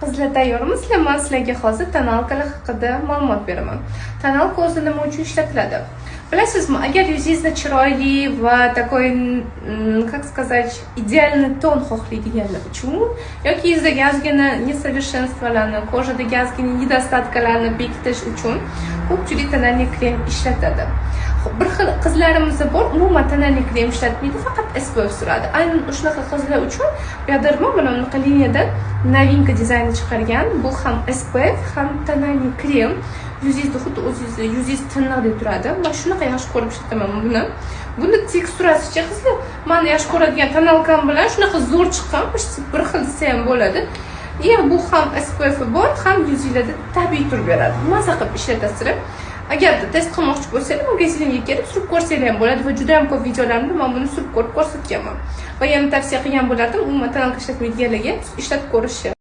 Qizlar tayyormisizlar? Men sizlarga hozir tonalkalar haqida ma'lumot beraman. Tonalka o'zi nima uchun ishlatiladi? Bilasizmi, agar yuzingizni chiroyli va такой, как сказать, идеальный ton xohlaydiganlar uchun yoki yuzdagi ozgina несовершенствоlarni, kojadagi ozgina nedostatkalarni bekitish uchun ko'pchilik tonalniy krem ishlatadi. Bir xil qizlarimiz bor, umuman tonalniy krem ishlatmaydi, faqat SPF suradi. Aynan shunaqa qizlar uchun Beaderma mana bunaqa liniyadan novinka dizayni chiqargan. Bu ham SPF, ham tonalniy krem. Yuzingizni xuddi yuzingiz tiniq deb turadi. Men shunaqa yaxshi ko'rib ishlataman buni. Buni teksturasicha qizlar, men yaxshi ko'radigan tonalkam bilan shunaqa zo'r chiqqan, bir xil desa ham bo'ladi. Bu ham SPF bor, ham yuzingizda tabiiy tur beradi. Maza qilib ishlatasizlar. Agar test qilmoqchi bo'lsangiz, magazinga kelib surib ko'rsangiz ham bo'ladi va juda ham ko'p videolarimda men buni surib ko'rib ko'rsatganman. Va yana tavsiya qilgan bo'lardim, umuman tonalka ishlatmaydiganlarga ishlatib ko'rishi.